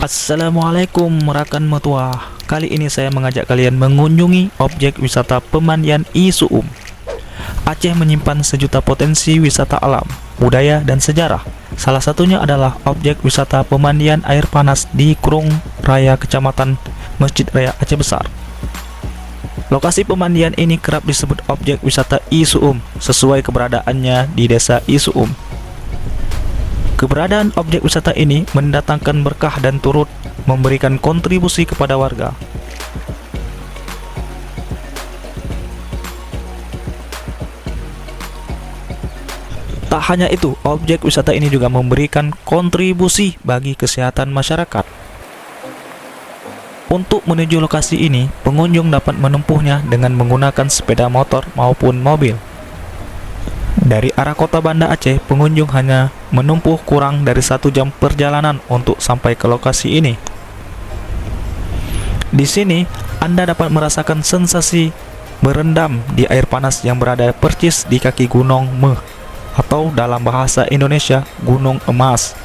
Assalamualaikum rekan metua. Kali ini saya mengajak kalian mengunjungi objek wisata pemandian Isuum. Aceh menyimpan sejuta potensi wisata alam, budaya, dan sejarah. Salah satunya adalah objek wisata pemandian air panas di Krung Raya, Kecamatan Masjid Raya Aceh Besar. Lokasi pemandian ini kerap disebut objek wisata Isuum sesuai keberadaannya di desa Isuum. Keberadaan objek wisata ini mendatangkan berkah dan turut memberikan kontribusi kepada warga. Tak hanya itu, objek wisata ini juga memberikan kontribusi bagi kesehatan masyarakat. Untuk menuju lokasi ini, pengunjung dapat menempuhnya dengan menggunakan sepeda motor maupun mobil. Dari arah kota Banda Aceh, pengunjung hanya menempuh kurang dari 1 jam perjalanan untuk sampai ke lokasi ini. Di sini, Anda dapat merasakan sensasi berendam di air panas yang berada persis di kaki Gunung Meh, atau dalam bahasa Indonesia, Gunung Emas,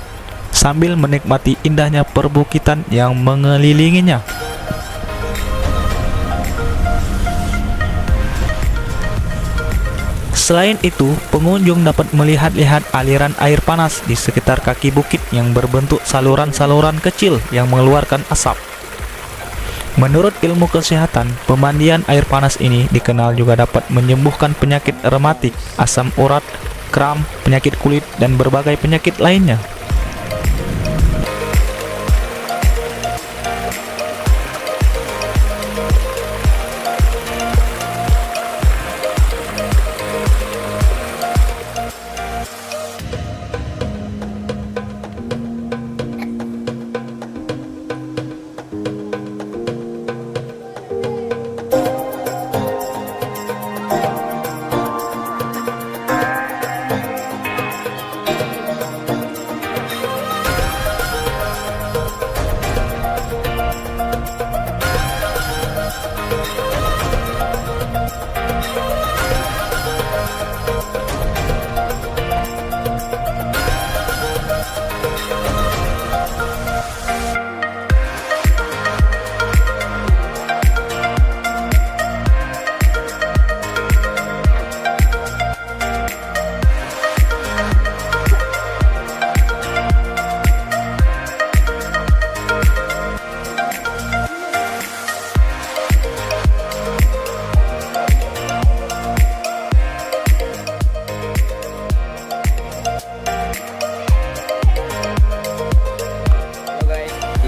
sambil menikmati indahnya perbukitan yang mengelilinginya. Selain itu, pengunjung dapat melihat-lihat aliran air panas di sekitar kaki bukit yang berbentuk saluran-saluran kecil yang mengeluarkan asap. Menurut ilmu kesehatan, pemandian air panas ini dikenal juga dapat menyembuhkan penyakit rematik, asam urat, kram, penyakit kulit, dan berbagai penyakit lainnya.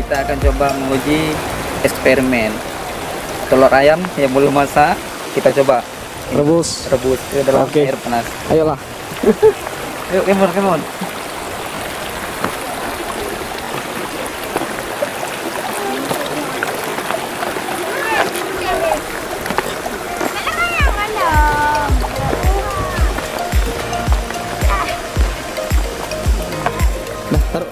Kita akan coba menguji eksperimen telur ayam yang belum masak. Kita coba Rebus. ke dalam Oke. air panas. Ayolah. Yuk, kemon. Nah, taruh.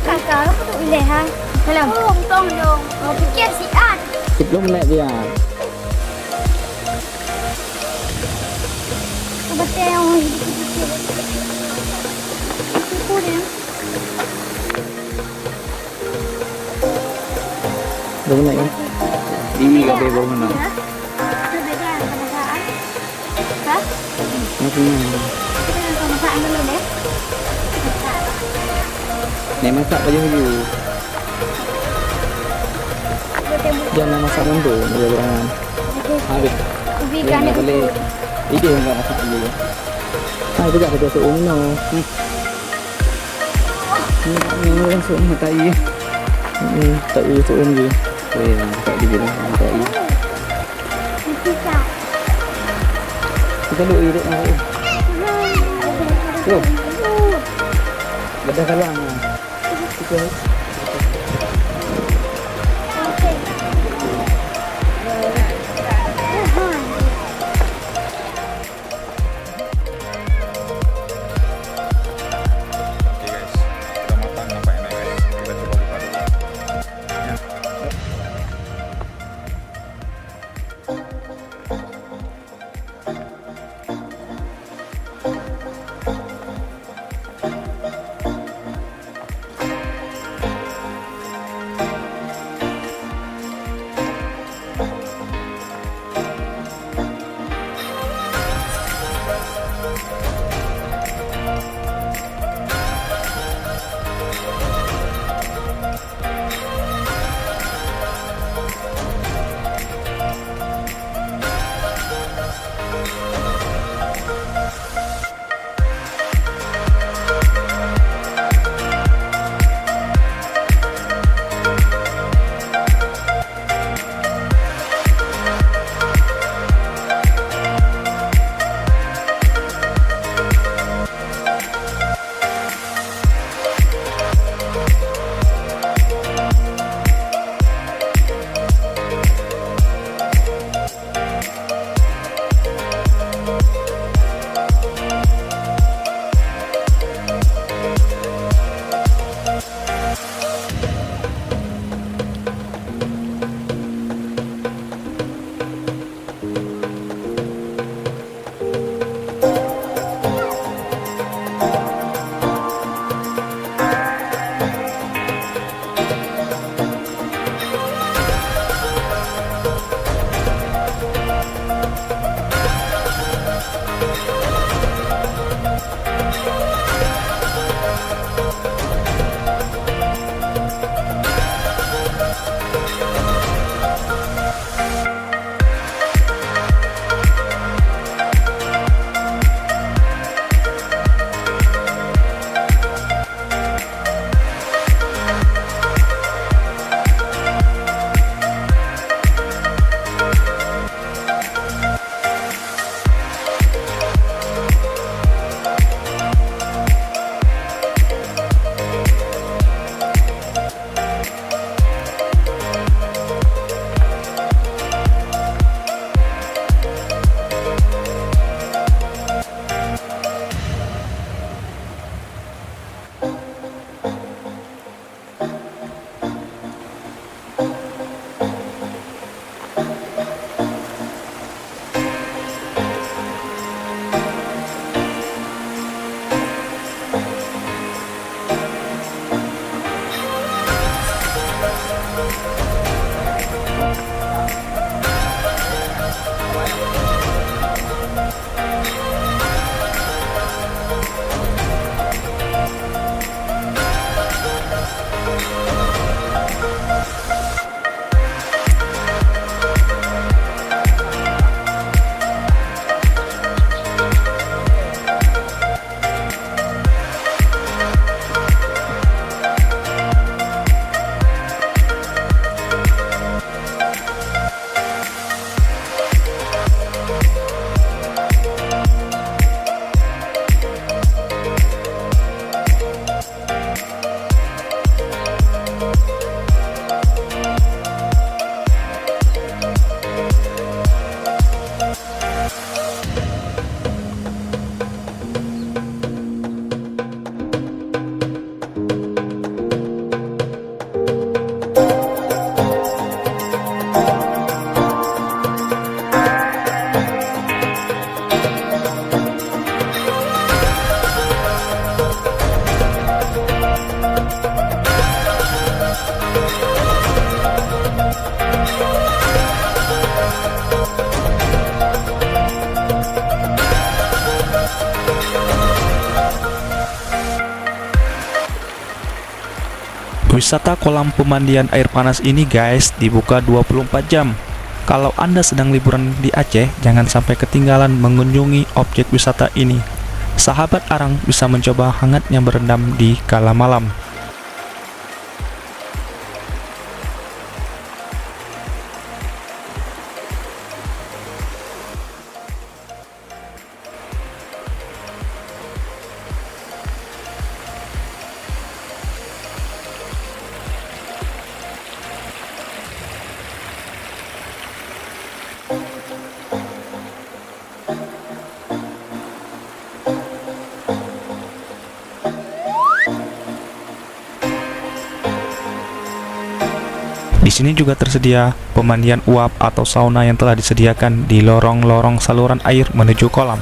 Kakak aku tu boleh ha. Kalau tong dong. Mau fikir si An. 10 menit dia. Betul yang aku dia. 2 menit kan? Di gabe baru mana? Berbeza penasaran. Kak, Masih kita nak penasaran dulu deh. nek masak baju dulu. Jangan masak dulu, dia berangan. Habis. Berikan Dia dia boleh. Ide enggak masak dulu. Ah, itu enggak ada biasa umno. Ini langsung tai. Tak itu umno. Tak dibilang tai. Kita. Kita dulu ide nak. Tuh, bedah kalang. Kita Oke guys, udah matang nampaknya guys. Kita coba buka dulu. Ya. Wisata kolam pemandian air panas ini guys dibuka 24 jam. Kalau Anda sedang liburan di Aceh, jangan sampai ketinggalan mengunjungi objek wisata ini. Sahabat Arang bisa mencoba hangatnya berendam di kala malam. Di sini juga tersedia pemandian uap atau sauna yang telah disediakan di lorong-lorong saluran air menuju kolam.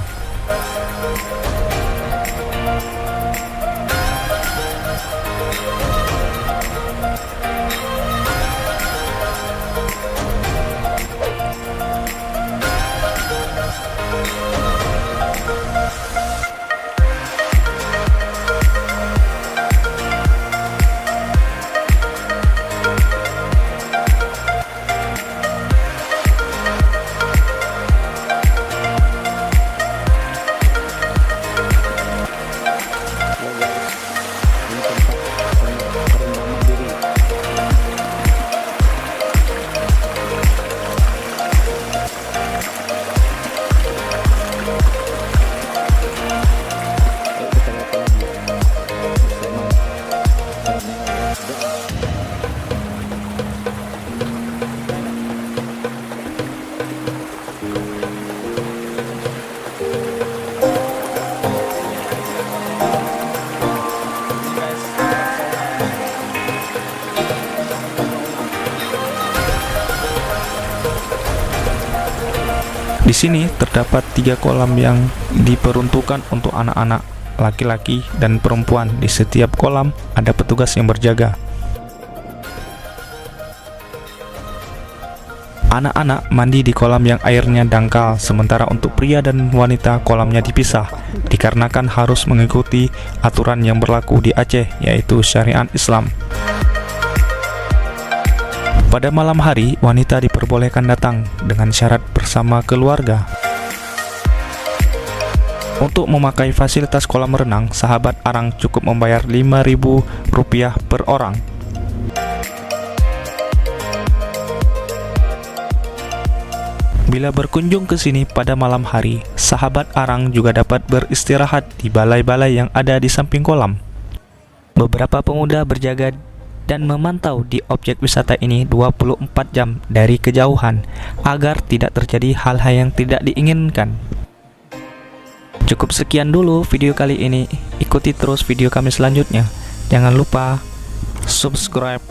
Di sini terdapat 3 kolam yang diperuntukkan untuk anak-anak, laki-laki dan perempuan. Di setiap kolam ada petugas yang berjaga. Anak-anak mandi di kolam yang airnya dangkal, sementara untuk pria dan wanita kolamnya dipisah, dikarenakan harus mengikuti aturan yang berlaku di Aceh, yaitu syariat Islam. Pada malam hari, wanita diperbolehkan datang dengan syarat bersama keluarga. Untuk memakai fasilitas kolam renang, sahabat Arang cukup membayar Rp5.000 per orang. Bila berkunjung ke sini pada malam hari, sahabat Arang juga dapat beristirahat di balai-balai yang ada di samping kolam. Beberapa pemuda berjaga dan memantau di objek wisata ini 24 jam dari kejauhan agar tidak terjadi hal-hal yang tidak diinginkan. Cukup sekian dulu video kali ini. Ikuti terus video kami selanjutnya. Jangan lupa subscribe.